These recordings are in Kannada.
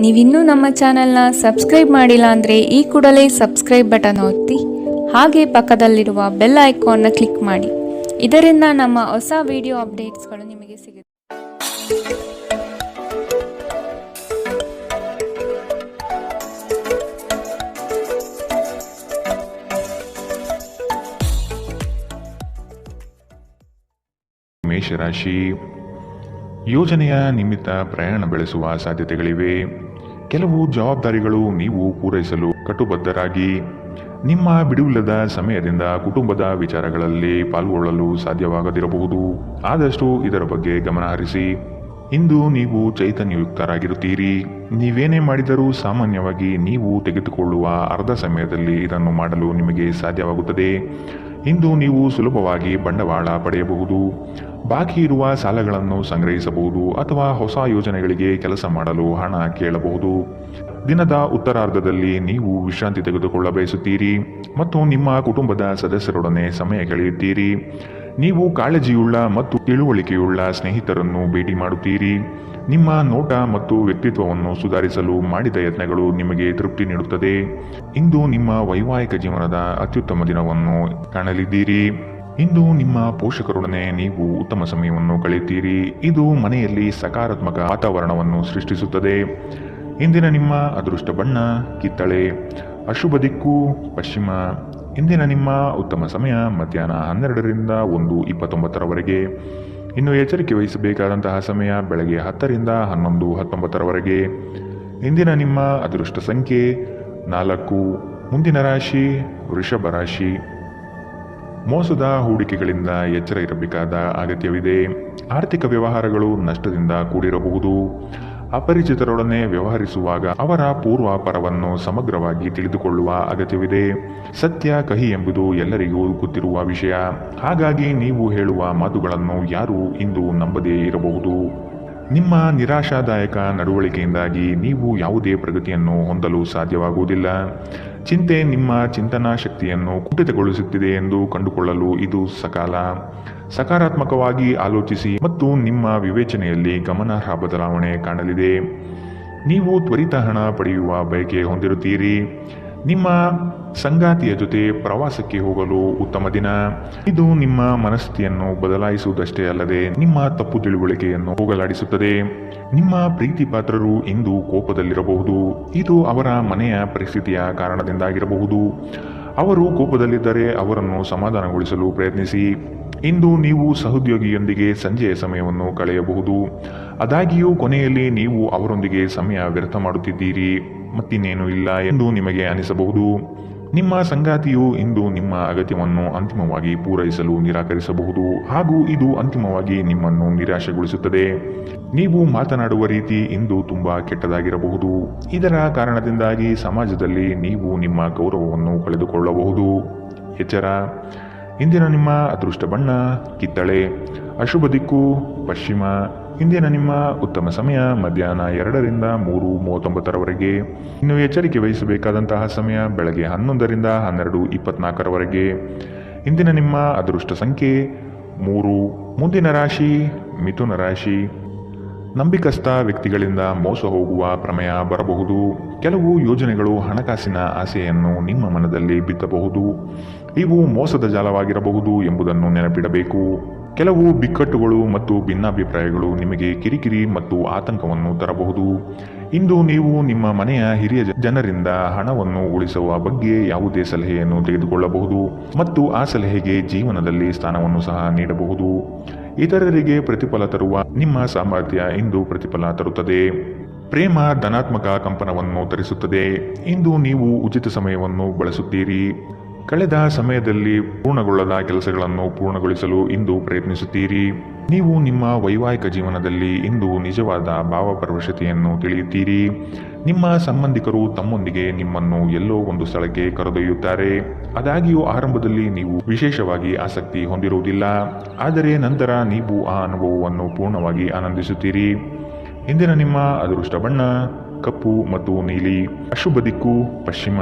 ನೀವಿನ್ನೂ ನಮ್ಮ ಚಾನೆಲ್ನ ಸಬ್ಸ್ಕ್ರೈಬ್ ಮಾಡಿಲ್ಲ ಅಂದರೆ ಈ ಕೂಡಲೇ ಸಬ್ಸ್ಕ್ರೈಬ್ ಬಟನ್ ಒತ್ತಿ ಹಾಗೆ ಪಕ್ಕದಲ್ಲಿರುವ ಬೆಲ್ ಐಕಾನ್ನ ಕ್ಲಿಕ್ ಮಾಡಿ. ಇದರಿಂದ ನಮ್ಮ ಹೊಸ ವಿಡಿಯೋ ಅಪ್ಡೇಟ್ಸ್ಗಳು ನಿಮಗೆ ಸಿಗುತ್ತೆ. ಮೇಷರಾಶಿ, ಯೋಜನೆಯ ನಿಮಿತ್ತ ಪ್ರಯಾಣ ಬೆಳೆಸುವ ಸಾಧ್ಯತೆಗಳಿವೆ. ಕೆಲವು ಜವಾಬ್ದಾರಿಗಳು ನೀವು ಪೂರೈಸಲು ಕಟುಬದ್ಧರಾಗಿ ನಿಮ್ಮ ಬಿಡುವಿಲ್ಲದ ಸಮಯದಿಂದ ಕುಟುಂಬದ ವಿಚಾರಗಳಲ್ಲಿ ಪಾಲ್ಗೊಳ್ಳಲು ಸಾಧ್ಯವಾಗದಿರಬಹುದು. ಆದಷ್ಟು ಇದರ ಬಗ್ಗೆ ಗಮನ ಹರಿಸಿ. ಇಂದು ನೀವು ಚೈತನ್ಯಯುಕ್ತರಾಗಿರುತ್ತೀರಿ. ನೀವೇನೇ ಮಾಡಿದರೂ ಸಾಮಾನ್ಯವಾಗಿ ನೀವು ತೆಗೆದುಕೊಳ್ಳುವ ಅರ್ಧ ಸಮಯದಲ್ಲಿ ಇದನ್ನು ಮಾಡಲು ನಿಮಗೆ ಸಾಧ್ಯವಾಗುತ್ತದೆ. ಇಂದು ನೀವು ಸುಲಭವಾಗಿ ಬಂಡವಾಳ ಪಡೆಯಬಹುದು. ಬಾಕಿ ಇರುವ ಸಾಲಗಳನ್ನು ಸಂಗ್ರಹಿಸಬಹುದು ಅಥವಾ ಹೊಸ ಯೋಜನೆಗಳಿಗೆ ಕೆಲಸ ಮಾಡಲು ಹಣ ಕೇಳಬಹುದು. ದಿನದ ಉತ್ತರಾರ್ಧದಲ್ಲಿ ನೀವು ವಿಶ್ರಾಂತಿ ತೆಗೆದುಕೊಳ್ಳ ಬಯಸುತ್ತೀರಿ ಮತ್ತು ನಿಮ್ಮ ಕುಟುಂಬದ ಸದಸ್ಯರೊಡನೆ ಸಮಯ ಕಳೆಯುತ್ತೀರಿ. ನೀವು ಕಾಳಜಿಯುಳ್ಳ ಮತ್ತು ತಿಳುವಳಿಕೆಯುಳ್ಳ ಸ್ನೇಹಿತರನ್ನು ಭೇಟಿ ಮಾಡುತ್ತೀರಿ. ನಿಮ್ಮ ನೋಟ ಮತ್ತು ವ್ಯಕ್ತಿತ್ವವನ್ನು ಸುಧಾರಿಸಲು ಮಾಡಿದ ಯತ್ನಗಳು ನಿಮಗೆ ತೃಪ್ತಿ ನೀಡುತ್ತದೆ. ಇಂದು ನಿಮ್ಮ ವೈವಾಹಿಕ ಜೀವನದ ಅತ್ಯುತ್ತಮ ದಿನವನ್ನು ಕಾಣಲಿದ್ದೀರಿ. ಇಂದು ನಿಮ್ಮ ಪೋಷಕರೊಡನೆ ನೀವು ಉತ್ತಮ ಸಮಯವನ್ನು ಕಳೆಯುತ್ತೀರಿ. ಇದು ಮನೆಯಲ್ಲಿ ಸಕಾರಾತ್ಮಕ ವಾತಾವರಣವನ್ನು ಸೃಷ್ಟಿಸುತ್ತದೆ. ಇಂದಿನ ನಿಮ್ಮ ಅದೃಷ್ಟ ಬಣ್ಣ ಕಿತ್ತಳೆ, ಅಶುಭ ದಿಕ್ಕು ಪಶ್ಚಿಮ. ಇಂದಿನ ನಿಮ್ಮ ಉತ್ತಮ ಸಮಯ ಮಧ್ಯಾಹ್ನ 12ರಿಂದ 1:29 ಇನ್ನು ಎಚ್ಚರಿಕೆ ವಹಿಸಬೇಕಾದಂತಹ ಸಮಯ ಬೆಳಗ್ಗೆ 10ರಿಂದ 11:19. ಇಂದಿನ ನಿಮ್ಮ ಅದೃಷ್ಟ ಸಂಖ್ಯೆ 4. ಮುಂದಿನ ರಾಶಿ ವೃಷಭ ರಾಶಿ. ಮೋಸದ ಹೂಡಿಕೆಗಳಿಂದ ಎಚ್ಚರ ಇರಬೇಕಾದ ಅಗತ್ಯವಿದೆ. ಆರ್ಥಿಕ ವ್ಯವಹಾರಗಳು ನಷ್ಟದಿಂದ ಕೂಡಿರಬಹುದು. ಅಪರಿಚಿತರೊಡನೆ ವ್ಯವಹರಿಸುವಾಗ ಅವರ ಪೂರ್ವಾಪರವನ್ನು ಸಮಗ್ರವಾಗಿ ತಿಳಿದುಕೊಳ್ಳುವ ಅಗತ್ಯವಿದೆ. ಸತ್ಯ ಕಹಿ ಎಂಬುದು ಎಲ್ಲರಿಗೂ ಗೊತ್ತಿರುವ ವಿಷಯ. ಹಾಗಾಗಿ ನೀವು ಹೇಳುವ ಮಾತುಗಳನ್ನು ಯಾರೂ ಇಂದು ನಂಬದೇ ಇರಬಹುದು. ನಿಮ್ಮ ನಿರಾಶಾದಾಯಕ ನಡವಳಿಕೆಯಿಂದಾಗಿ ನೀವು ಯಾವುದೇ ಪ್ರಗತಿಯನ್ನು ಹೊಂದಲು ಸಾಧ್ಯವಾಗುವುದಿಲ್ಲ. ಚಿಂತೆ ನಿಮ್ಮ ಚಿಂತನಾ ಶಕ್ತಿಯನ್ನು ಕುಂಠಿತಗೊಳಿಸುತ್ತಿದೆ ಎಂದು ಕಂಡುಕೊಳ್ಳಲು ಇದು ಸಕಾಲ. ಸಕಾರಾತ್ಮಕವಾಗಿ ಆಲೋಚಿಸಿ ಮತ್ತು ನಿಮ್ಮ ವಿವೇಚನೆಯಲ್ಲಿ ಗಮನಾರ್ಹ ಬದಲಾವಣೆ ಕಾಣಲಿದೆ. ನೀವು ತ್ವರಿತ ಹಣ ಪಡೆಯುವ ಬಯಕೆ ಹೊಂದಿರುತ್ತೀರಿ. ನಿಮ್ಮ ಸಂಗಾತಿಯ ಜೊತೆ ಪ್ರವಾಸಕ್ಕೆ ಹೋಗಲು ಉತ್ತಮ ದಿನ. ಇದು ನಿಮ್ಮ ಮನಸ್ಥಿತಿಯನ್ನು ಬದಲಾಯಿಸುವುದಷ್ಟೇ ಅಲ್ಲದೆ ನಿಮ್ಮ ತಪ್ಪು ತಿಳುವಳಿಕೆಯನ್ನು ಹೋಗಲಾಡಿಸುತ್ತದೆ. ನಿಮ್ಮ ಪ್ರೀತಿ ಪಾತ್ರರು ಇಂದು ಕೋಪದಲ್ಲಿರಬಹುದು. ಇದು ಅವರ ಮನೆಯ ಪರಿಸ್ಥಿತಿಯ ಕಾರಣದಿಂದಾಗಿರಬಹುದು. ಅವರು ಕೋಪದಲ್ಲಿದ್ದರೆ ಅವರನ್ನು ಸಮಾಧಾನಗೊಳಿಸಲು ಪ್ರಯತ್ನಿಸಿ. ಇಂದು ನೀವು ಸಹೋದ್ಯೋಗಿಯೊಂದಿಗೆ ಸಂಜೆಯ ಸಮಯವನ್ನು ಕಳೆಯಬಹುದು. ಆದಾಗ್ಯೂ ಕೊನೆಯಲ್ಲಿ ನೀವು ಅವರೊಂದಿಗೆ ಸಮಯ ವ್ಯರ್ಥ ಮಾಡುತ್ತಿದ್ದೀರಿ, ಮತ್ತಿನ್ನೇನೂ ಇಲ್ಲ ಎಂದು ನಿಮಗೆ ಅನಿಸಬಹುದು. ನಿಮ್ಮ ಸಂಗಾತಿಯು ಇಂದು ನಿಮ್ಮ ಅಗತ್ಯವನ್ನು ಅಂತಿಮವಾಗಿ ಪೂರೈಸಲು ನಿರಾಕರಿಸಬಹುದು ಹಾಗೂ ಇದು ಅಂತಿಮವಾಗಿ ನಿಮ್ಮನ್ನು ನಿರಾಶೆಗೊಳಿಸುತ್ತದೆ. ನೀವು ಮಾತನಾಡುವ ರೀತಿ ಇಂದು ತುಂಬಾ ಕೆಟ್ಟದಾಗಿರಬಹುದು. ಇದರ ಕಾರಣದಿಂದಾಗಿ ಸಮಾಜದಲ್ಲಿ ನೀವು ನಿಮ್ಮ ಗೌರವವನ್ನು ಕಳೆದುಕೊಳ್ಳಬಹುದು. ಎಚ್ಚರ. ಇಂದಿನ ನಿಮ್ಮ ಅದೃಷ್ಟ ಬಣ್ಣ ಕಿತ್ತಳೆ, ಅಶುಭ ದಿಕ್ಕು ಪಶ್ಚಿಮ. ಇಂದಿನ ನಿಮ್ಮ ಉತ್ತಮ ಸಮಯ ಮಧ್ಯಾಹ್ನ 2ರಿಂದ 3:39. ಇನ್ನು ಎಚ್ಚರಿಕೆ ವಹಿಸಬೇಕಾದಂತಹ ಸಮಯ ಬೆಳಗ್ಗೆ 11ರಿಂದ 12:24. ಇಂದಿನ ನಿಮ್ಮ ಅದೃಷ್ಟ ಸಂಖ್ಯೆ 3. ಮುಂದಿನ ರಾಶಿ ಮಿಥುನ ರಾಶಿ. ನಂಬಿಕಸ್ಥ ವ್ಯಕ್ತಿಗಳಿಂದ ಮೋಸ ಹೋಗುವ ಪ್ರಮೇಯ ಬರಬಹುದು. ಕೆಲವು ಯೋಜನೆಗಳು ಹಣಕಾಸಿನ ಆಸೆಯನ್ನು ನಿಮ್ಮ ಮನದಲ್ಲಿ ಬಿತ್ತಬಹುದು. ಇವು ಮೋಸದ ಜಾಲವಾಗಿರಬಹುದು ಎಂಬುದನ್ನು ನೆನಪಿಡಬೇಕು. ಕೆಲವು ಬಿಕ್ಕಟ್ಟುಗಳು ಮತ್ತು ಭಿನ್ನಾಭಿಪ್ರಾಯಗಳು ನಿಮಗೆ ಕಿರಿಕಿರಿ ಮತ್ತು ಆತಂಕವನ್ನು ತರಬಹುದು. ಇಂದು ನೀವು ನಿಮ್ಮ ಮನೆಯ ಹಿರಿಯ ಜನರಿಂದ ಹಣವನ್ನು ಉಳಿಸುವ ಬಗ್ಗೆ ಯಾವುದೇ ಸಲಹೆಯನ್ನು ತೆಗೆದುಕೊಳ್ಳಬಹುದು ಮತ್ತು ಆ ಸಲಹೆಗೆ ಜೀವನದಲ್ಲಿ ಸ್ಥಾನವನ್ನು ಸಹ ನೀಡಬಹುದು. ಇತರರಿಗೆ ಪ್ರತಿಫಲ ತರುವ ನಿಮ್ಮ ಸಾಮರ್ಥ್ಯ ಇಂದು ಪ್ರತಿಫಲ ತರುತ್ತದೆ. ಪ್ರೇಮ ಧನಾತ್ಮಕ ಕಂಪನವನ್ನು ತರಿಸುತ್ತದೆ. ಇಂದು ನೀವು ಉಚಿತ ಸಮಯವನ್ನು ಬಳಸುತ್ತೀರಿ. ಕಳೆದ ಸಮಯದಲ್ಲಿ ಪೂರ್ಣಗೊಳ್ಳದ ಕೆಲಸಗಳನ್ನು ಪೂರ್ಣಗೊಳಿಸಲು ಇಂದು ಪ್ರಯತ್ನಿಸುತ್ತೀರಿ. ನೀವು ನಿಮ್ಮ ವೈವಾಹಿಕ ಜೀವನದಲ್ಲಿ ಇಂದು ನಿಜವಾದ ಭಾವಪರವಶತೆಯನ್ನು ತಿಳಿಯುತ್ತೀರಿ. ನಿಮ್ಮ ಸಂಬಂಧಿಕರು ತಮ್ಮೊಂದಿಗೆ ನಿಮ್ಮನ್ನು ಎಲ್ಲೋ ಒಂದು ಸ್ಥಳಕ್ಕೆ ಕರೆದೊಯ್ಯುತ್ತಾರೆ. ಆದಾಗ್ಯೂ ಆರಂಭದಲ್ಲಿ ನೀವು ವಿಶೇಷವಾಗಿ ಆಸಕ್ತಿ ಹೊಂದಿರುವುದಿಲ್ಲ, ಆದರೆ ನಂತರ ನೀವು ಆ ಅನುಭವವನ್ನು ಪೂರ್ಣವಾಗಿ ಆನಂದಿಸುತ್ತೀರಿ. ಇಂದಿನ ನಿಮ್ಮ ಅದೃಷ್ಟ ಬಣ್ಣ ಕಪ್ಪು ಮತ್ತು ನೀಲಿ, ಅಶುಭ ದಿಕ್ಕು ಪಶ್ಚಿಮ.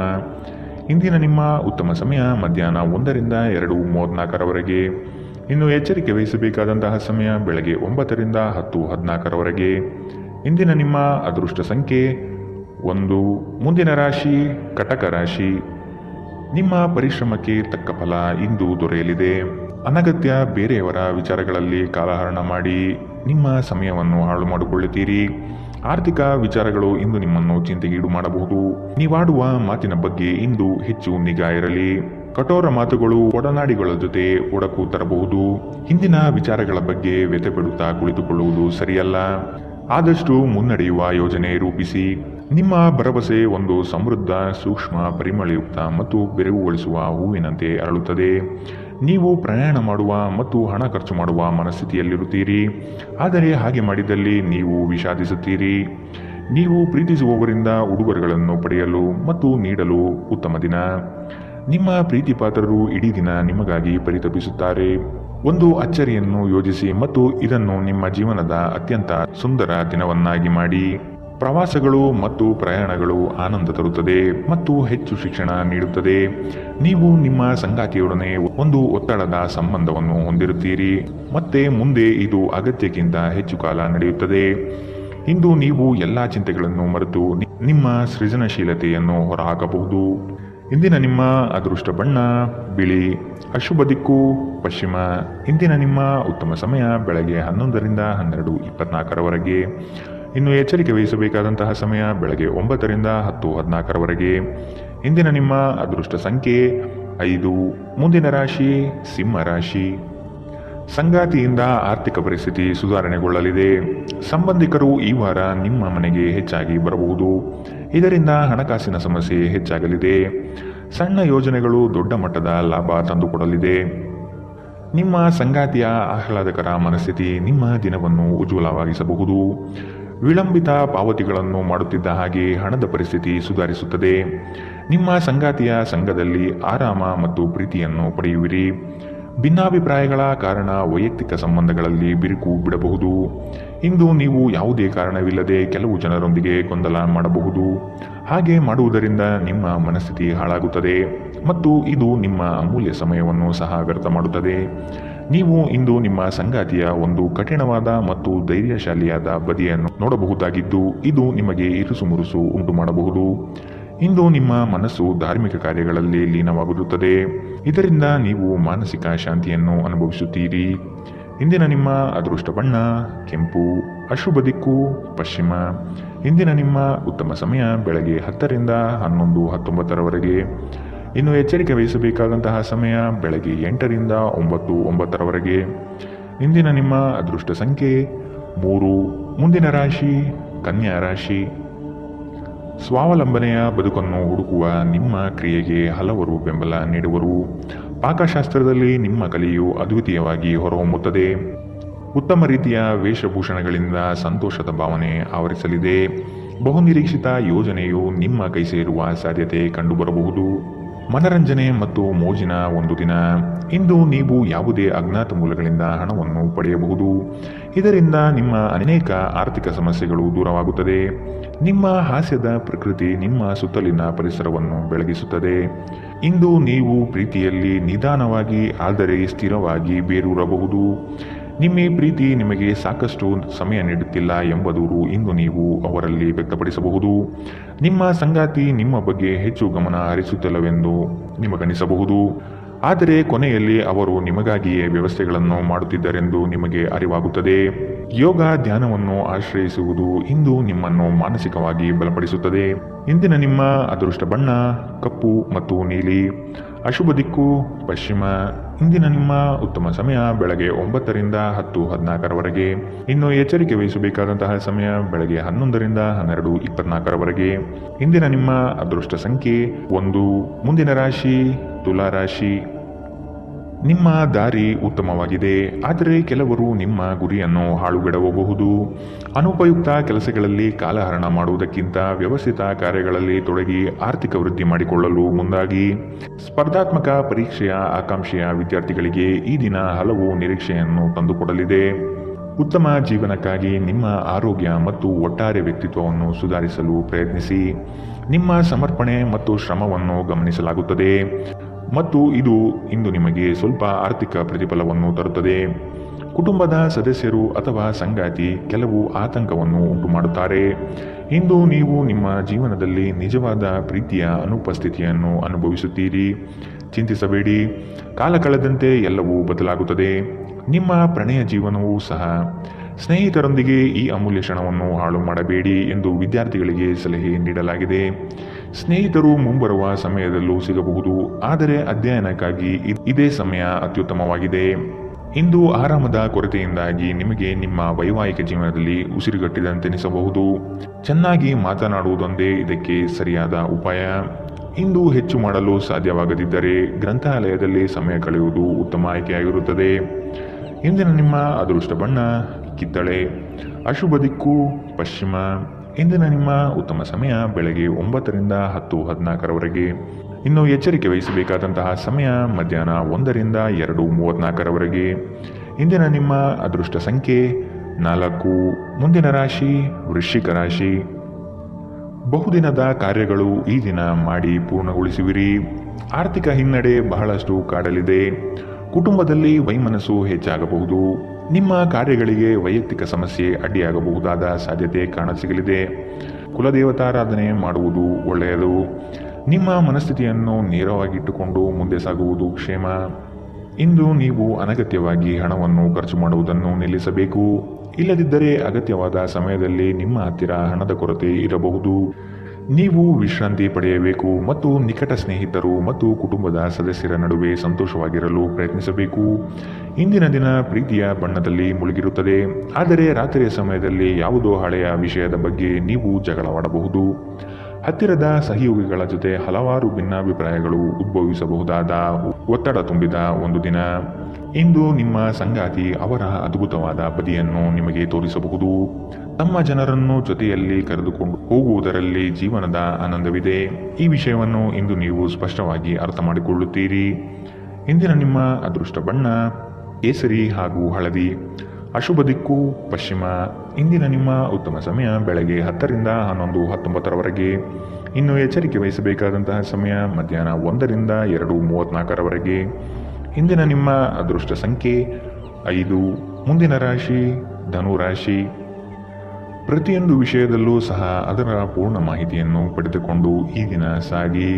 ಇಂದಿನ ನಿಮ್ಮ ಉತ್ತಮ ಸಮಯ ಮಧ್ಯಾಹ್ನ 1ರಿಂದ 2:34. ಇನ್ನು ಎಚ್ಚರಿಕೆ ವಹಿಸಬೇಕಾದಂತಹ ಸಮಯ ಬೆಳಗ್ಗೆ 9ರಿಂದ 10:14. ಇಂದಿನ ನಿಮ್ಮ ಅದೃಷ್ಟ ಸಂಖ್ಯೆ 1. ಮುಂದಿನ ರಾಶಿ ಕಟಕ ರಾಶಿ. ನಿಮ್ಮ ಪರಿಶ್ರಮಕ್ಕೆ ತಕ್ಕ ಫಲ ಇಂದು ದೊರೆಯಲಿದೆ. ಅನಗತ್ಯ ಬೇರೆಯವರ ವಿಚಾರಗಳಲ್ಲಿ ಕಾಲಹರಣ ಮಾಡಿ ನಿಮ್ಮ ಸಮಯವನ್ನು ಹಾಳು ಮಾಡಿಕೊಳ್ಳುತ್ತೀರಿ. ಆರ್ಥಿಕ ವಿಚಾರಗಳು ಇಂದು ನಿಮ್ಮನ್ನು ಚಿಂತೆಗೀಡು ಮಾಡಬಹುದು. ನೀವಾಡುವ ಮಾತಿನ ಬಗ್ಗೆ ಇಂದು ಹೆಚ್ಚು ನಿಗಾ ಇರಲಿ. ಕಠೋರ ಮಾತುಗಳು ಒಡನಾಡಿಗಳ ಜೊತೆ ಒಡಕು ತರಬಹುದು. ಹಿಂದಿನ ವಿಚಾರಗಳ ಬಗ್ಗೆ ವ್ಯಥೆಪಡುತ್ತಾ ಕುಳಿತುಕೊಳ್ಳುವುದು ಸರಿಯಲ್ಲ. ಆದಷ್ಟು ಮುನ್ನಡೆಯುವ ಯೋಜನೆ ರೂಪಿಸಿ. ನಿಮ್ಮ ಭರವಸೆ ಒಂದು ಸಮೃದ್ಧ, ಸೂಕ್ಷ್ಮ, ಪರಿಮಳಯುಕ್ತ ಮತ್ತು ಬೆರಗುಗೊಳಿಸುವ ಹೂವಿನಂತೆ ಅರಳುತ್ತದೆ. ನೀವು ಪ್ರಯಾಣ ಮಾಡುವ ಮತ್ತು ಹಣ ಖರ್ಚು ಮಾಡುವ ಮನಸ್ಥಿತಿಯಲ್ಲಿರುತ್ತೀರಿ. ಆದರೆ ಹಾಗೆ ಮಾಡಿದಲ್ಲಿ ನೀವು ವಿಷಾದಿಸುತ್ತೀರಿ. ನೀವು ಪ್ರೀತಿಸುವವರಿಂದ ಉಡುಗೊರೆಗಳನ್ನು ಪಡೆಯಲು ಮತ್ತು ನೀಡಲು ಉತ್ತಮ ದಿನ. ನಿಮ್ಮ ಪ್ರೀತಿ ಪಾತ್ರರು ಇಡೀ ದಿನ ನಿಮಗಾಗಿ ಪರಿತಪಿಸುತ್ತಾರೆ. ಒಂದು ಅಚ್ಚರಿಯನ್ನು ಯೋಜಿಸಿ ಮತ್ತು ಇದನ್ನು ನಿಮ್ಮ ಜೀವನದ ಅತ್ಯಂತ ಸುಂದರ ದಿನವನ್ನಾಗಿ ಮಾಡಿ. ಪ್ರವಾಸಗಳು ಮತ್ತು ಪ್ರಯಾಣಗಳು ಆನಂದ ತರುತ್ತದೆ ಮತ್ತು ಹೆಚ್ಚು ಶಿಕ್ಷಣ ನೀಡುತ್ತದೆ. ನೀವು ನಿಮ್ಮ ಸಂಗಾತಿಯೊಡನೆ ಒಂದು ಒತ್ತಡದ ಸಂಬಂಧವನ್ನು ಹೊಂದಿರುತ್ತೀರಿ ಮತ್ತೆ ಮುಂದೆ ಇದು ಅಗತ್ಯಕ್ಕಿಂತ ಹೆಚ್ಚು ಕಾಲ ನಡೆಯುತ್ತದೆ. ಇಂದು ನೀವು ಎಲ್ಲ ಚಿಂತೆಗಳನ್ನು ಮರೆತು ನಿಮ್ಮ ಸೃಜನಶೀಲತೆಯನ್ನು ಹೊರಹಾಕಬಹುದು. ಇಂದಿನ ನಿಮ್ಮ ಅದೃಷ್ಟ ಬಣ್ಣ ಬಿಳಿ. ಅಶುಭ ದಿಕ್ಕು ಪಶ್ಚಿಮ. ಇಂದಿನ ನಿಮ್ಮ ಉತ್ತಮ ಸಮಯ ಬೆಳಗ್ಗೆ 11ರಿಂದ 12:24 ಇನ್ನು ಎಚ್ಚರಿಕೆ ವಹಿಸಬೇಕಾದಂತಹ ಸಮಯ ಬೆಳಗ್ಗೆ 9ರಿಂದ 10:14 ಇಂದಿನ ನಿಮ್ಮ ಅದೃಷ್ಟ ಸಂಖ್ಯೆ 5. ಮುಂದಿನ ರಾಶಿ ಸಿಂಹ ರಾಶಿ. ಸಂಗಾತಿಯಿಂದ ಆರ್ಥಿಕ ಪರಿಸ್ಥಿತಿ ಸುಧಾರಣೆಗೊಳ್ಳಲಿದೆ. ಸಂಬಂಧಿಕರು ಈ ವಾರ ನಿಮ್ಮ ಮನೆಗೆ ಹೆಚ್ಚಾಗಿ ಬರಬಹುದು. ಇದರಿಂದ ಹಣಕಾಸಿನ ಸಮಸ್ಯೆ ಹೆಚ್ಚಾಗಲಿದೆ. ಸಣ್ಣ ಯೋಜನೆಗಳು ದೊಡ್ಡ ಮಟ್ಟದ ಲಾಭ ತಂದುಕೊಡಲಿದೆ. ನಿಮ್ಮ ಸಂಗಾತಿಯ ಆಹ್ಲಾದಕರ ಮನಸ್ಥಿತಿ ನಿಮ್ಮ ದಿನವನ್ನು ಉಜ್ವಲವಾಗಿಸಬಹುದು. ವಿಳಂಬಿತ ಪಾವತಿಗಳನ್ನು ಮಾಡುತ್ತಿದ್ದ ಹಾಗೆ ಹಣದ ಪರಿಸ್ಥಿತಿ ಸುಧಾರಿಸುತ್ತದೆ. ನಿಮ್ಮ ಸಂಗಾತಿಯ ಸಂಘದಲ್ಲಿ ಆರಾಮ ಮತ್ತು ಪ್ರೀತಿಯನ್ನು ಪಡೆಯುವಿರಿ. ಭಿನ್ನಾಭಿಪ್ರಾಯಗಳ ಕಾರಣ ವೈಯಕ್ತಿಕ ಸಂಬಂಧಗಳಲ್ಲಿ ಬಿರುಕು ಬಿಡಬಹುದು. ಇಂದು ನೀವು ಯಾವುದೇ ಕಾರಣವಿಲ್ಲದೆ ಕೆಲವು ಜನರೊಂದಿಗೆ ಗೊಂದಲ ಮಾಡಬಹುದು. ಹಾಗೆ ಮಾಡುವುದರಿಂದ ನಿಮ್ಮ ಮನಸ್ಥಿತಿ ಹಾಳಾಗುತ್ತದೆ ಮತ್ತು ಇದು ನಿಮ್ಮ ಅಮೂಲ್ಯ ಸಮಯವನ್ನು ಸಹ ವ್ಯರ್ಥ ಮಾಡುತ್ತದೆ. ನೀವು ಇಂದು ನಿಮ್ಮ ಸಂಗಾತಿಯ ಒಂದು ಕಠಿಣವಾದ ಮತ್ತು ಧೈರ್ಯಶಾಲಿಯಾದ ಬದಿಯನ್ನು ನೋಡಬಹುದಾಗಿದ್ದು ಇದು ನಿಮಗೆ ಇರುಸುಮುರುಸು ಉಂಟು ಮಾಡಬಹುದು. ಇಂದು ನಿಮ್ಮ ಮನಸ್ಸು ಧಾರ್ಮಿಕ ಕಾರ್ಯಗಳಲ್ಲಿ ಲೀನವಾಗಿರುತ್ತದೆ. ಇದರಿಂದ ನೀವು ಮಾನಸಿಕ ಶಾಂತಿಯನ್ನು ಅನುಭವಿಸುತ್ತೀರಿ. ಇಂದಿನ ನಿಮ್ಮ ಅದೃಷ್ಟ ಬಣ್ಣ ಕೆಂಪು. ಅಶುಭ ದಿಕ್ಕು ಪಶ್ಚಿಮ. ಇಂದಿನ ನಿಮ್ಮ ಉತ್ತಮ ಸಮಯ ಬೆಳಗ್ಗೆ 10ರಿಂದ 11:19 ಇನ್ನು ಎಚ್ಚರಿಕೆ ವಹಿಸಬೇಕಾದಂತಹ ಸಮಯ ಬೆಳಗ್ಗೆ 8ರಿಂದ 9:09 ಇಂದಿನ ನಿಮ್ಮ ಅದೃಷ್ಟ ಸಂಖ್ಯೆ 3. ಮುಂದಿನ ರಾಶಿ ಕನ್ಯಾ ರಾಶಿ. ಸ್ವಾವಲಂಬನೆಯ ಬದುಕನ್ನು ಹುಡುಕುವ ನಿಮ್ಮ ಕ್ರಿಯೆಗೆ ಹಲವರು ಬೆಂಬಲ ನೀಡುವರು. ಪಾಕಶಾಸ್ತ್ರದಲ್ಲಿ ನಿಮ್ಮ ಕಲೆಯು ಅದ್ವಿತೀಯವಾಗಿ ಹೊರಹೊಮ್ಮುತ್ತದೆ. ಉತ್ತಮ ರೀತಿಯ ವೇಷಭೂಷಣಗಳಿಂದ ಸಂತೋಷದ ಭಾವನೆ ಆವರಿಸಲಿದೆ. ಬಹುನಿರೀಕ್ಷಿತ ಯೋಜನೆಯು ನಿಮ್ಮ ಕೈ ಸೇರುವ ಸಾಧ್ಯತೆ ಕಂಡುಬರಬಹುದು. ಮನರಂಜನೆ ಮತ್ತು ಮೋಜಿನ ಒಂದು ದಿನ. ಇಂದು ನೀವು ಯಾವುದೇ ಅಜ್ಞಾತ ಮೂಲಗಳಿಂದ ಹಣವನ್ನು ಪಡೆಯಬಹುದು. ಇದರಿಂದ ನಿಮ್ಮ ಅನೇಕ ಆರ್ಥಿಕ ಸಮಸ್ಯೆಗಳು ದೂರವಾಗುತ್ತದೆ. ನಿಮ್ಮ ಹಾಸ್ಯದ ಪ್ರಕೃತಿ ನಿಮ್ಮ ಸುತ್ತಲಿನ ಪರಿಸರವನ್ನು ಬೆಳಗಿಸುತ್ತದೆ. ಇಂದು ನೀವು ಪ್ರೀತಿಯಲ್ಲಿ ನಿಧಾನವಾಗಿ ಆದರೆ ಸ್ಥಿರವಾಗಿ ಬೇರೂರಬಹುದು. ನಿಮ್ಮ ಪ್ರೀತಿ ನಿಮಗೆ ಸಾಕಷ್ಟು ಸಮಯ ನೀಡುತ್ತಿಲ್ಲ ಎಂಬ ದೂರು ಇಂದು ನೀವು ಅವರಲ್ಲಿ ವ್ಯಕ್ತಪಡಿಸಬಹುದು. ನಿಮ್ಮ ಸಂಗಾತಿ ನಿಮ್ಮ ಬಗ್ಗೆ ಹೆಚ್ಚು ಗಮನ ಹರಿಸುತ್ತಿಲ್ಲವೆಂದು ನಿಮಗನಿಸಬಹುದು. ಆದರೆ ಕೊನೆಯಲ್ಲಿ ಅವರು ನಿಮಗಾಗಿಯೇ ವ್ಯವಸ್ಥೆಗಳನ್ನು ಮಾಡುತ್ತಿದ್ದರೆಂದು ನಿಮಗೆ ಅರಿವಾಗುತ್ತದೆ. ಯೋಗ ಧ್ಯಾನವನ್ನು ಆಶ್ರಯಿಸುವುದು ಇಂದು ನಿಮ್ಮನ್ನು ಮಾನಸಿಕವಾಗಿ ಬಲಪಡಿಸುತ್ತದೆ. ಇಂದಿನ ನಿಮ್ಮ ಅದೃಷ್ಟ ಬಣ್ಣ ಕಪ್ಪು ಮತ್ತು ನೀಲಿ. ಅಶುಭ ದಿಕ್ಕು ಪಶ್ಚಿಮ. ಇಂದಿನ ನಿಮ್ಮ ಉತ್ತಮ ಸಮಯ ಬೆಳಗ್ಗೆ 9ರಿಂದ 10:14 ಇನ್ನು ಎಚ್ಚರಿಕೆ ವಹಿಸಬೇಕಾದಂತಹ ಸಮಯ ಬೆಳಗ್ಗೆ 11ರಿಂದ 12:24 ಇಂದಿನ ನಿಮ್ಮ ಅದೃಷ್ಟ ಸಂಖ್ಯೆ 1. ಮುಂದಿನ ರಾಶಿ ತುಲಾ ರಾಶಿ. ನಿಮ್ಮ ದಾರಿ ಉತ್ತಮವಾಗಿದೆ, ಆದರೆ ಕೆಲವರು ನಿಮ್ಮ ಗುರಿಯನ್ನು ಹಾಳುಗೆಡವಬಹುದು. ಅನುಪಯುಕ್ತ ಕೆಲಸಗಳಲ್ಲಿ ಕಾಲಹರಣ ಮಾಡುವುದಕ್ಕಿಂತ ವ್ಯವಸ್ಥಿತ ಕಾರ್ಯಗಳಲ್ಲಿ ತೊಡಗಿ ಆರ್ಥಿಕ ವೃದ್ಧಿ ಮಾಡಿಕೊಳ್ಳಲು ಮುಂದಾಗಿ. ಸ್ಪರ್ಧಾತ್ಮಕ ಪರೀಕ್ಷೆಯ ಆಕಾಂಕ್ಷೆಯ ವಿದ್ಯಾರ್ಥಿಗಳಿಗೆ ಈ ದಿನ ಹಲವು ನಿರೀಕ್ಷೆಯನ್ನು ತಂದುಕೊಡಲಿದೆ. ಉತ್ತಮ ಜೀವನಕ್ಕಾಗಿ ನಿಮ್ಮ ಆರೋಗ್ಯ ಮತ್ತು ಒಟ್ಟಾರೆ ವ್ಯಕ್ತಿತ್ವವನ್ನು ಸುಧಾರಿಸಲು ಪ್ರಯತ್ನಿಸಿ. ನಿಮ್ಮ ಸಮರ್ಪಣೆ ಮತ್ತು ಶ್ರಮವನ್ನು ಗಮನಿಸಲಾಗುತ್ತದೆ ಮತ್ತು ಇದು ಇಂದು ನಿಮಗೆ ಸ್ವಲ್ಪ ಆರ್ಥಿಕ ಪ್ರತಿಫಲವನ್ನು ತರುತ್ತದೆ. ಕುಟುಂಬದ ಸದಸ್ಯರು ಅಥವಾ ಸಂಗಾತಿ ಕೆಲವು ಆತಂಕವನ್ನು ಉಂಟುಮಾಡುತ್ತಾರೆ. ಇಂದು ನೀವು ನಿಮ್ಮ ಜೀವನದಲ್ಲಿ ನಿಜವಾದ ಪ್ರೀತಿಯ ಅನುಪಸ್ಥಿತಿಯನ್ನು ಅನುಭವಿಸುತ್ತೀರಿ. ಚಿಂತಿಸಬೇಡಿ, ಕಾಲ ಕಳೆದಂತೆ ಎಲ್ಲವೂ ಬದಲಾಗುತ್ತದೆ. ನಿಮ್ಮ ಪ್ರಣಯ ಜೀವನವೂ ಸಹ. ಸ್ನೇಹಿತರೊಂದಿಗೆ ಈ ಅಮೂಲ್ಯ ಕ್ಷಣವನ್ನು ಹಾಳು ಮಾಡಬೇಡಿ ಎಂದು ವಿದ್ಯಾರ್ಥಿಗಳಿಗೆ ಸಲಹೆ ನೀಡಲಾಗಿದೆ. ಸ್ನೇಹಿತರು ಮುಂಬರುವ ಸಮಯದಲ್ಲೂ ಸಿಗಬಹುದು, ಆದರೆ ಅಧ್ಯಯನಕ್ಕಾಗಿ ಇದೇ ಸಮಯ ಅತ್ಯುತ್ತಮವಾಗಿದೆ. ಇಂದು ಆರಾಮದ ಕೊರತೆಯಿಂದಾಗಿ ನಿಮಗೆ ನಿಮ್ಮ ವೈವಾಹಿಕ ಜೀವನದಲ್ಲಿ ಉಸಿರುಗಟ್ಟಿದಂತೆನಿಸಬಹುದು. ಚೆನ್ನಾಗಿ ಮಾತನಾಡುವುದೊಂದೇ ಇದಕ್ಕೆ ಸರಿಯಾದ ಉಪಾಯ. ಇಂದು ಹೆಚ್ಚು ಮಾಡಲು ಸಾಧ್ಯವಾಗದಿದ್ದರೆ ಗ್ರಂಥಾಲಯದಲ್ಲಿ ಸಮಯ ಕಳೆಯುವುದು ಉತ್ತಮ ಆಯ್ಕೆಯಾಗಿರುತ್ತದೆ. ಇಂದಿನ ನಿಮ್ಮ ಅದೃಷ್ಟ ಬಣ್ಣ ಕಿತ್ತಳೆ, ಅಶುಭ ದಿಕ್ಕು ಪಶ್ಚಿಮ. ಇಂದಿನ ನಿಮ್ಮ ಉತ್ತಮ ಸಮಯ ಬೆಳಗ್ಗೆ 9 ರಿಂದ 10:14ರವರೆಗೆ. ಇನ್ನು ಎಚ್ಚರಿಕೆ ವಹಿಸಬೇಕಾದಂತಹ ಸಮಯ ಮಧ್ಯಾಹ್ನ 1 ರಿಂದ 2:34ರವರೆಗೆ. ಇಂದಿನ ನಿಮ್ಮ ಅದೃಷ್ಟ ಸಂಖ್ಯೆ 4. ಮುಂದಿನ ರಾಶಿ ವೃಶ್ಚಿಕ ರಾಶಿ. ಬಹುದಿನದ ಕಾರ್ಯಗಳು ಈ ದಿನ ಮಾಡಿ ಪೂರ್ಣಗೊಳಿಸುವಿರಿ. ಆರ್ಥಿಕ ಹಿನ್ನಡೆ ಬಹಳಷ್ಟು ಕಾಡಲಿದೆ. ಕುಟುಂಬದಲ್ಲಿ ವೈಮನಸ್ಸು ಹೆಚ್ಚಾಗಬಹುದು. ನಿಮ್ಮ ಕಾರ್ಯಗಳಿಗೆ ವೈಯಕ್ತಿಕ ಸಮಸ್ಯೆ ಅಡ್ಡಿಯಾಗಬಹುದಾದ ಸಾಧ್ಯತೆ ಕಾಣಸಿಗಲಿದೆ. ಕುಲದೇವತಾರಾಧನೆ ಮಾಡುವುದು ಒಳ್ಳೆಯದು. ನಿಮ್ಮ ಮನಸ್ಥಿತಿಯನ್ನು ನೇರವಾಗಿಟ್ಟುಕೊಂಡು ಮುಂದೆ ಸಾಗುವುದು ಕ್ಷೇಮ. ಇಂದು ನೀವು ಅನಗತ್ಯವಾಗಿ ಹಣವನ್ನು ಖರ್ಚು ಮಾಡುವುದನ್ನು ನಿಲ್ಲಿಸಬೇಕು. ಇಲ್ಲದಿದ್ದರೆ ಅಗತ್ಯವಾದ ಸಮಯದಲ್ಲಿ ನಿಮ್ಮ ಹತ್ತಿರ ಹಣದ ಕೊರತೆ ಇರಬಹುದು. ನೀವು ವಿಶ್ರಾಂತಿ ಪಡೆಯಬೇಕು ಮತ್ತು ನಿಕಟ ಸ್ನೇಹಿತರು ಮತ್ತು ಕುಟುಂಬದ ಸದಸ್ಯರ ನಡುವೆ ಸಂತೋಷವಾಗಿರಲು ಪ್ರಯತ್ನಿಸಬೇಕು. ಇಂದಿನ ದಿನ ಪ್ರೀತಿಯ ಬಣ್ಣದಲ್ಲಿ ಮುಳುಗಿರುತ್ತದೆ, ಆದರೆ ರಾತ್ರಿಯ ಸಮಯದಲ್ಲಿ ಯಾವುದೋ ಹಳೆಯ ವಿಷಯದ ಬಗ್ಗೆ ನೀವು ಜಗಳವಾಡಬಹುದು. ಹತ್ತಿರದ ಸಹಯೋಗಿಗಳ ಜೊತೆ ಹಲವಾರು ಭಿನ್ನಾಭಿಪ್ರಾಯಗಳು ಉದ್ಭವಿಸಬಹುದಾದ ಒತ್ತಡ ತುಂಬಿದ ಒಂದು ದಿನ. ಇಂದು ನಿಮ್ಮ ಸಂಗಾತಿ ಅವರ ಅದ್ಭುತವಾದ ಬದಿಯನ್ನು ನಿಮಗೆ ತೋರಿಸಬಹುದು. ತಮ್ಮ ಜನರನ್ನು ಜೊತೆಯಲ್ಲಿ ಕರೆದುಕೊಂಡು ಹೋಗುವುದರಲ್ಲಿ ಜೀವನದ ಆನಂದವಿದೆ. ಈ ವಿಷಯವನ್ನು ಇಂದು ನೀವು ಸ್ಪಷ್ಟವಾಗಿ ಅರ್ಥ ಮಾಡಿಕೊಳ್ಳುತ್ತೀರಿ. ಇಂದಿನ ನಿಮ್ಮ ಅದೃಷ್ಟ ಬಣ್ಣ ಕೇಸರಿ ಹಾಗೂ ಹಳದಿ, ಅಶುಭ ದಿಕ್ಕು ಪಶ್ಚಿಮ. ಇಂದಿನ ನಿಮ್ಮ ಉತ್ತಮ ಸಮಯ ಬೆಳಗ್ಗೆ 10 ರಿಂದ 11:19ರವರೆಗೆ. ಇನ್ನು ಎಚ್ಚರಿಕೆ ವಹಿಸಬೇಕಾದಂತಹ ಸಮಯ ಮಧ್ಯಾಹ್ನ 1 ರಿಂದ 2:34ರವರೆಗೆ. ಇಂದಿನ ನಿಮ್ಮ ಅದೃಷ್ಟ ಸಂಖ್ಯೆ 5. ಮುಂದಿನ ರಾಶಿ ಧನು ರಾಶಿ. ಪ್ರತಿಯೊಂದು ವಿಷಯದಲ್ಲೂ ಸಹ ಅದರ ಪೂರ್ಣ ಮಾಹಿತಿಯನ್ನು ಪಡೆದುಕೊಂಡು ಈ ದಿನ ಸಾಗಿ.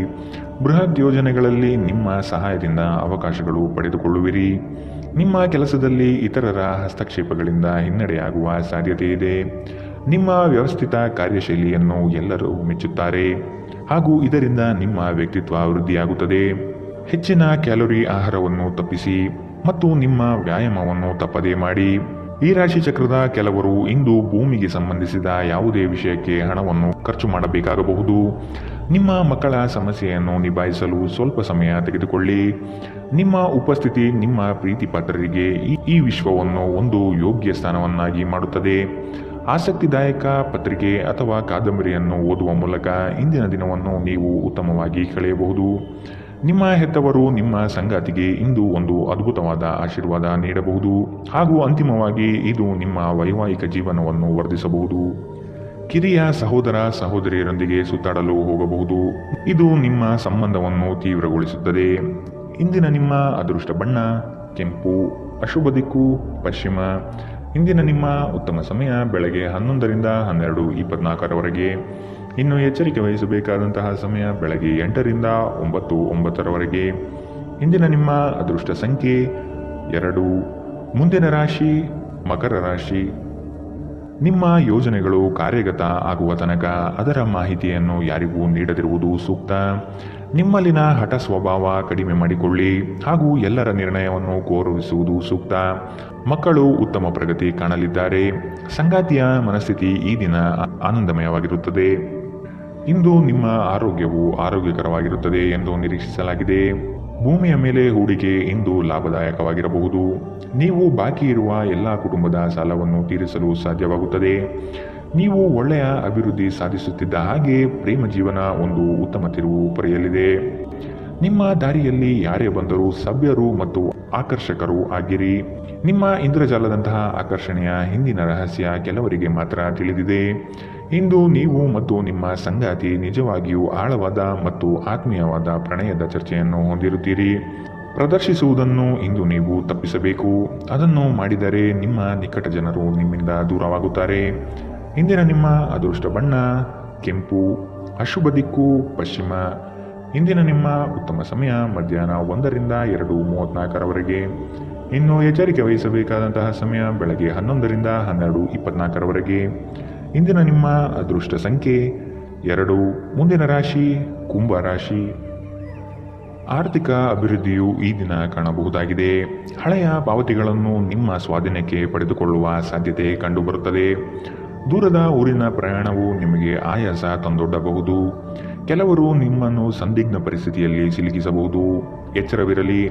ಬೃಹತ್ ಯೋಜನೆಗಳಲ್ಲಿ ನಿಮ್ಮ ಸಹಾಯದಿಂದ ಅವಕಾಶಗಳು ಪಡೆದುಕೊಳ್ಳುವಿರಿ. ನಿಮ್ಮ ಕೆಲಸದಲ್ಲಿ ಇತರರ ಹಸ್ತಕ್ಷೇಪಗಳಿಂದ ಹಿನ್ನಡೆಯಾಗುವ ಸಾಧ್ಯತೆ ಇದೆ. ನಿಮ್ಮ ವ್ಯವಸ್ಥಿತ ಕಾರ್ಯಶೈಲಿಯನ್ನು ಎಲ್ಲರೂ ಮೆಚ್ಚುತ್ತಾರೆ ಹಾಗೂ ಇದರಿಂದ ನಿಮ್ಮ ವ್ಯಕ್ತಿತ್ವ ವೃದ್ಧಿಯಾಗುತ್ತದೆ. ಹೆಚ್ಚಿನ ಕ್ಯಾಲೋರಿ ಆಹಾರವನ್ನು ತಪ್ಪಿಸಿ ಮತ್ತು ನಿಮ್ಮ ವ್ಯಾಯಾಮವನ್ನು ತಪ್ಪದೇ ಮಾಡಿ. ಈ ರಾಶಿ ಚಕ್ರದ ಕೆಲವರು ಇಂದು ಭೂಮಿಗೆ ಸಂಬಂಧಿಸಿದ ಯಾವುದೇ ವಿಷಯಕ್ಕೆ ಹಣವನ್ನು ಖರ್ಚು ಮಾಡಬೇಕಾಗಬಹುದು. ನಿಮ್ಮ ಮಕ್ಕಳ ಸಮಸ್ಯೆಯನ್ನು ನಿಭಾಯಿಸಲು ಸ್ವಲ್ಪ ಸಮಯ ತೆಗೆದುಕೊಳ್ಳಿ. ನಿಮ್ಮ ಉಪಸ್ಥಿತಿ ನಿಮ್ಮ ಪ್ರೀತಿ ಪಾತ್ರರಿಗೆ ಈ ವಿಶ್ವವನ್ನು ಒಂದು ಯೋಗ್ಯ ಸ್ಥಾನವನ್ನಾಗಿ ಮಾಡುತ್ತದೆ. ಆಸಕ್ತಿದಾಯಕ ಪತ್ರಿಕೆ ಅಥವಾ ಕಾದಂಬರಿಯನ್ನು ಓದುವ ಮೂಲಕ ಇಂದಿನ ದಿನವನ್ನು ನೀವು ಉತ್ತಮವಾಗಿ ಕಳೆಯಬಹುದು. ನಿಮ್ಮ ಹೆತ್ತವರು ನಿಮ್ಮ ಸಂಗಾತಿಗೆ ಇಂದು ಒಂದು ಅದ್ಭುತವಾದ ಆಶೀರ್ವಾದ ನೀಡಬಹುದು ಹಾಗೂ ಅಂತಿಮವಾಗಿ ಇದು ನಿಮ್ಮ ವೈವಾಹಿಕ ಜೀವನವನ್ನು ವರ್ಧಿಸಬಹುದು. ಕಿರಿಯ ಸಹೋದರ ಸಹೋದರಿಯರೊಂದಿಗೆ ಸುತ್ತಾಡಲು ಹೋಗಬಹುದು. ಇದು ನಿಮ್ಮ ಸಂಬಂಧವನ್ನು ತೀವ್ರಗೊಳಿಸುತ್ತದೆ. ಇಂದಿನ ನಿಮ್ಮ ಅದೃಷ್ಟ ಬಣ್ಣ ಕೆಂಪು, ಅಶುಭ ದಿಕ್ಕು ಪಶ್ಚಿಮ. ಇಂದಿನ ನಿಮ್ಮ ಉತ್ತಮ ಸಮಯ ಬೆಳಗ್ಗೆ 11 ರಿಂದ 12:24ರವರೆಗೆ. ಇನ್ನು ಎಚ್ಚರಿಕೆ ವಹಿಸಬೇಕಾದಂತಹ ಸಮಯ ಬೆಳಗ್ಗೆ 8 ರಿಂದ 9:09ರವರೆಗೆ. ಇಂದಿನ ನಿಮ್ಮ ಅದೃಷ್ಟ ಸಂಖ್ಯೆ 2. ಮುಂದಿನ ರಾಶಿ ಮಕರ ರಾಶಿ. ನಿಮ್ಮ ಯೋಜನೆಗಳು ಕಾರ್ಯಗತ ಆಗುವ ತನಕ ಅದರ ಮಾಹಿತಿಯನ್ನು ಯಾರಿಗೂ ನೀಡದಿರುವುದು ಸೂಕ್ತ. ನಿಮ್ಮಲ್ಲಿನ ಹಠ ಸ್ವಭಾವ ಕಡಿಮೆ ಮಾಡಿಕೊಳ್ಳಿ ಹಾಗೂ ಎಲ್ಲರ ನಿರ್ಣಯವನ್ನು ಗೌರವಿಸುವುದು ಸೂಕ್ತ. ಮಕ್ಕಳು ಉತ್ತಮ ಪ್ರಗತಿ ಕಾಣಲಿದ್ದಾರೆ. ಸಂಗಾತಿಯ ಮನಸ್ಥಿತಿ ಈ ದಿನ ಆನಂದಮಯವಾಗಿರುತ್ತದೆ. ಇಂದು ನಿಮ್ಮ ಆರೋಗ್ಯವು ಆರೋಗ್ಯಕರವಾಗಿರುತ್ತದೆ ಎಂದು ನಿರೀಕ್ಷಿಸಲಾಗಿದೆ. ಭೂಮಿಯ ಮೇಲೆ ಹೂಡಿಕೆ ಇಂದು ಲಾಭದಾಯಕವಾಗಿರಬಹುದು. ನೀವು ಬಾಕಿ ಇರುವ ಎಲ್ಲ ಕುಟುಂಬದ ಸಾಲವನ್ನು ತೀರಿಸಲು ಸಾಧ್ಯವಾಗುತ್ತದೆ. ನೀವು ಒಳ್ಳೆಯ ಅಭಿವೃದ್ಧಿ ಸಾಧಿಸುತ್ತಿದ್ದ ಹಾಗೆ ಪ್ರೇಮ ಜೀವನ ಒಂದು ಉತ್ತಮ ತಿರುವು ಪಡೆಯಲಿದೆ. ನಿಮ್ಮ ದಾರಿಯಲ್ಲಿ ಯಾರೇ ಬಂದರೂ ಸಭ್ಯರು ಮತ್ತು ಆಕರ್ಷಕರು ಆಗಿರಿ. ನಿಮ್ಮ ಇಂದ್ರಜಾಲದಂತಹ ಆಕರ್ಷಣೆಯ ಹಿಂದಿನ ರಹಸ್ಯ ಕೆಲವರಿಗೆ ಮಾತ್ರ ತಿಳಿದಿದೆ. ಇಂದು ನೀವು ಮತ್ತು ನಿಮ್ಮ ಸಂಗಾತಿ ನಿಜವಾಗಿಯೂ ಆಳವಾದ ಮತ್ತು ಆತ್ಮೀಯವಾದ ಪ್ರಣಯದ ಚರ್ಚೆಯನ್ನು ಹೊಂದಿರುತ್ತೀರಿ. ಪ್ರದರ್ಶಿಸುವುದನ್ನು ಇಂದು ನೀವು ತಪ್ಪಿಸಬೇಕು. ಅದನ್ನು ಮಾಡಿದರೆ ನಿಮ್ಮ ನಿಕಟ ಜನರು ನಿಮ್ಮಿಂದ ದೂರವಾಗುತ್ತಾರೆ. ಇಂದಿನ ನಿಮ್ಮ ಅದೃಷ್ಟ ಬಣ್ಣ ಕೆಂಪು, ಅಶುಭ ದಿಕ್ಕು ಪಶ್ಚಿಮ. ಇಂದಿನ ನಿಮ್ಮ ಉತ್ತಮ ಸಮಯ ಮಧ್ಯಾಹ್ನ 1ರಿಂದ 2:34ರವರೆಗೆ. ಇನ್ನು ಎಚ್ಚರಿಕೆ ವಹಿಸಬೇಕಾದಂತಹ ಸಮಯ ಬೆಳಗ್ಗೆ 11ರಿಂದ 12:24ರವರೆಗೆ. ಇಂದಿನ ನಿಮ್ಮ ಅದೃಷ್ಟ ಸಂಖ್ಯೆ 2. ಮುಂದಿನ ರಾಶಿ ಕುಂಭ ರಾಶಿ. ಆರ್ಥಿಕ ಅಭಿವೃದ್ಧಿಯು ಈ ದಿನ ಕಾಣಬಹುದಾಗಿದೆ. ಹಳೆಯ ಪಾವತಿಗಳನ್ನು ನಿಮ್ಮ ಸ್ವಾಧೀನಕ್ಕೆ ಪಡೆದುಕೊಳ್ಳುವ ಸಾಧ್ಯತೆ ಕಂಡುಬರುತ್ತದೆ. ದೂರದ ಊರಿನ ಪ್ರಯಾಣವು ನಿಮಗೆ ಆಯಾಸ ತಂದೊಡ್ಡಬಹುದು. ಕೆಲವರು ನಿಮ್ಮನ್ನು ಸಂದಿಗ್ಧ ಪರಿಸ್ಥಿತಿಯಲ್ಲಿ ಸಿಲುಕಿಸಬಹುದು. ಎಚ್ಚರವಿರಲಿ.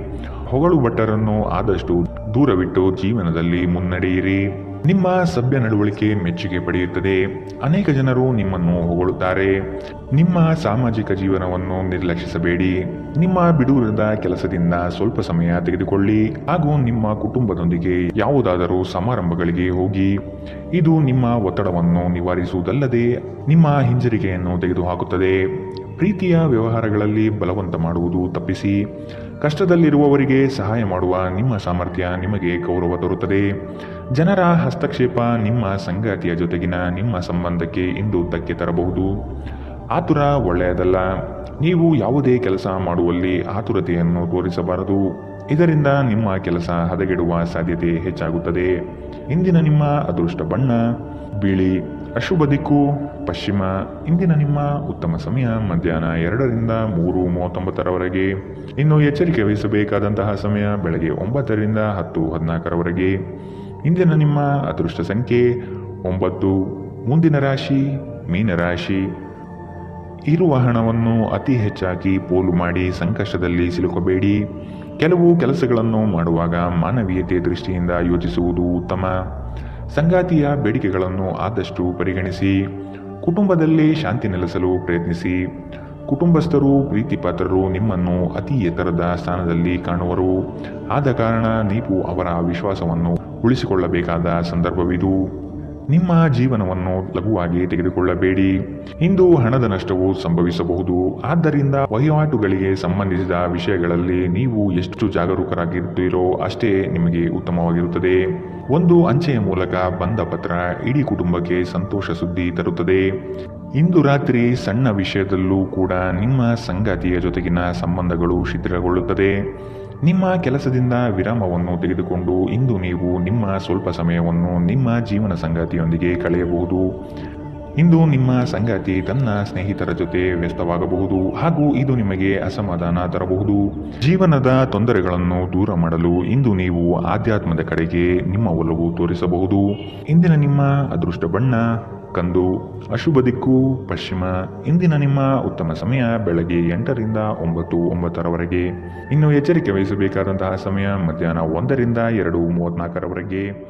ಹೊಗಳು ಭಟ್ಟರನ್ನು ಆದಷ್ಟು ದೂರವಿಟ್ಟು ಜೀವನದಲ್ಲಿ ಮುನ್ನಡೆಯಿರಿ. ನಿಮ್ಮ ಸಭ್ಯ ನಡವಳಿಕೆ ಮೆಚ್ಚುಗೆ ಪಡೆಯುತ್ತದೆ. ಅನೇಕ ಜನರು ನಿಮ್ಮನ್ನು ಹೊಗಳುತ್ತಾರೆ. ನಿಮ್ಮ ಸಾಮಾಜಿಕ ಜೀವನವನ್ನು ನಿರ್ಲಕ್ಷಿಸಬೇಡಿ. ನಿಮ್ಮ ಬಿಡುವಿರದ ಕೆಲಸದಿಂದ ಸ್ವಲ್ಪ ಸಮಯ ತೆಗೆದುಕೊಳ್ಳಿ ಹಾಗೂ ನಿಮ್ಮ ಕುಟುಂಬದೊಂದಿಗೆ ಯಾವುದಾದರೂ ಸಮಾರಂಭಗಳಿಗೆ ಹೋಗಿ. ಇದು ನಿಮ್ಮ ಒತ್ತಡವನ್ನು ನಿವಾರಿಸುವುದಲ್ಲದೆ ನಿಮ್ಮ ಹಿಂಜರಿಕೆಯನ್ನು ತೆಗೆದುಹಾಕುತ್ತದೆ. ಪ್ರೀತಿಯ ವ್ಯವಹಾರಗಳಲ್ಲಿ ಬಲವಂತ ಮಾಡುವುದು ತಪ್ಪಿಸಿ. ಕಷ್ಟದಲ್ಲಿರುವವರಿಗೆ ಸಹಾಯ ಮಾಡುವ ನಿಮ್ಮ ಸಾಮರ್ಥ್ಯ ನಿಮಗೆ ಗೌರವ ತರುತ್ತದೆ. ಜನರ ಹಸ್ತಕ್ಷೇಪ ನಿಮ್ಮ ಸಂಗಾತಿಯ ಜೊತೆಗಿನ ನಿಮ್ಮ ಸಂಬಂಧಕ್ಕೆ ಇಂದು ಧಕ್ಕೆ ತರಬಹುದು. ಆತುರ ಒಳ್ಳೆಯದಲ್ಲ. ನೀವು ಯಾವುದೇ ಕೆಲಸ ಮಾಡುವಲ್ಲಿ ಆತುರತೆಯನ್ನು ತೋರಿಸಬಾರದು. ಇದರಿಂದ ನಿಮ್ಮ ಕೆಲಸ ಹದಗೆಡುವ ಸಾಧ್ಯತೆ ಹೆಚ್ಚಾಗುತ್ತದೆ. ಇಂದಿನ ನಿಮ್ಮ ಅದೃಷ್ಟ ಬಣ್ಣ ಬಿಳಿ, ಅಶುಭ ದಿಕ್ಕು ಪಶ್ಚಿಮ. ಇಂದಿನ ನಿಮ್ಮ ಉತ್ತಮ ಸಮಯ ಮಧ್ಯಾಹ್ನ 2ರಿಂದ 3:39ರವರೆಗೆ. ಇನ್ನು ಎಚ್ಚರಿಕೆ ವಹಿಸಬೇಕಾದಂತಹ ಸಮಯ ಬೆಳಗ್ಗೆ 9ರಿಂದ 10:14ರವರೆಗೆ. ಇಂದಿನ ನಿಮ್ಮ ಅದೃಷ್ಟ ಸಂಖ್ಯೆ 9. ಮುಂದಿನ ರಾಶಿ ಮೀನರಾಶಿ. ಇರುವ ಹಣವನ್ನು ಅತಿ ಹೆಚ್ಚಾಗಿ ಪೋಲು ಮಾಡಿ ಸಂಕಷ್ಟದಲ್ಲಿ ಸಿಲುಕಬೇಡಿ. ಕೆಲವು ಕೆಲಸಗಳನ್ನು ಮಾಡುವಾಗ ಮಾನವೀಯತೆ ದೃಷ್ಟಿಯಿಂದ ಯೋಚಿಸುವುದು ಉತ್ತಮ. ಸಂಗಾತಿಯ ಬೇಡಿಕೆಗಳನ್ನು ಆದಷ್ಟು ಪರಿಗಣಿಸಿ. ಕುಟುಂಬದಲ್ಲಿ ಶಾಂತಿ ನೆಲೆಸಲು ಪ್ರಯತ್ನಿಸಿ. ಕುಟುಂಬಸ್ಥರು ಪ್ರೀತಿಪಾತ್ರರು ನಿಮ್ಮನ್ನು ಅತಿ ಎತ್ತರದ ಸ್ಥಾನದಲ್ಲಿ ಕಾಣುವರು. ಆದ ಕಾರಣ ನೀವು ಅವರ ವಿಶ್ವಾಸವನ್ನು ಉಳಿಸಿಕೊಳ್ಳಬೇಕಾದ ಸಂದರ್ಭವಿದು. ನಿಮ್ಮ ಜೀವನವನ್ನು ಲಘುವಾಗಿ ತೆಗೆದುಕೊಳ್ಳಬೇಡಿ. ಇಂದು ಹಣದ ನಷ್ಟವು ಸಂಭವಿಸಬಹುದು. ಆದ್ದರಿಂದ ವಹಿವಾಟುಗಳಿಗೆ ಸಂಬಂಧಿಸಿದ ವಿಷಯಗಳಲ್ಲಿ ನೀವು ಎಷ್ಟು ಜಾಗರೂಕರಾಗಿರುತ್ತೀರೋ ಅಷ್ಟೇ ನಿಮಗೆ ಉತ್ತಮವಾಗಿರುತ್ತದೆ. ಒಂದು ಅಂಚೆಯ ಮೂಲಕ ಬಂದ ಪತ್ರ ಇಡೀ ಕುಟುಂಬಕ್ಕೆ ಸಂತೋಷ ಸುದ್ದಿ ತರುತ್ತದೆ. ಇಂದು ರಾತ್ರಿ ಸಣ್ಣ ವಿಷಯದಲ್ಲೂ ಕೂಡ ನಿಮ್ಮ ಸಂಗಾತಿಯ ಜೊತೆಗಿನ ಸಂಬಂಧಗಳು ಶಿಥಿಲಗೊಳ್ಳುತ್ತದೆ. ನಿಮ್ಮ ಕೆಲಸದಿಂದ ವಿರಾಮವನ್ನು ತೆಗೆದುಕೊಂಡು ಇಂದು ನೀವು ನಿಮ್ಮ ಸ್ವಲ್ಪ ಸಮಯವನ್ನು ನಿಮ್ಮ ಜೀವನ ಸಂಗಾತಿಯೊಂದಿಗೆ ಕಳೆಯಬಹುದು. ಇಂದು ನಿಮ್ಮ ಸಂಗಾತಿ ತನ್ನ ಸ್ನೇಹಿತರ ಜೊತೆ ವ್ಯಸ್ತವಾಗಬಹುದು ಹಾಗೂ ಇದು ನಿಮಗೆ ಅಸಮಾಧಾನ ತರಬಹುದು. ಜೀವನದ ತೊಂದರೆಗಳನ್ನು ದೂರ ಮಾಡಲು ಇಂದು ನೀವು ಆಧ್ಯಾತ್ಮದ ಕಡೆಗೆ ನಿಮ್ಮ ಒಲವು ತೋರಿಸಬಹುದು. ಇಂದಿನ ನಿಮ್ಮ ಅದೃಷ್ಟ ಬಣ್ಣ ಕಂದು, ಅಶುಭ ದಿಕ್ಕು ಪಶ್ಚಿಮ. ಇಂದಿನ ನಿಮ್ಮ ಉತ್ತಮ ಸಮಯ ಬೆಳಗ್ಗೆ 8ರಿಂದ 9:09ರವರೆಗೆ. ಇನ್ನು ಎಚ್ಚರಿಕೆ ವಹಿಸಬೇಕಾದಂತಹ ಸಮಯ ಮಧ್ಯಾಹ್ನ 1ರಿಂದ 2:34ರವರೆಗೆ.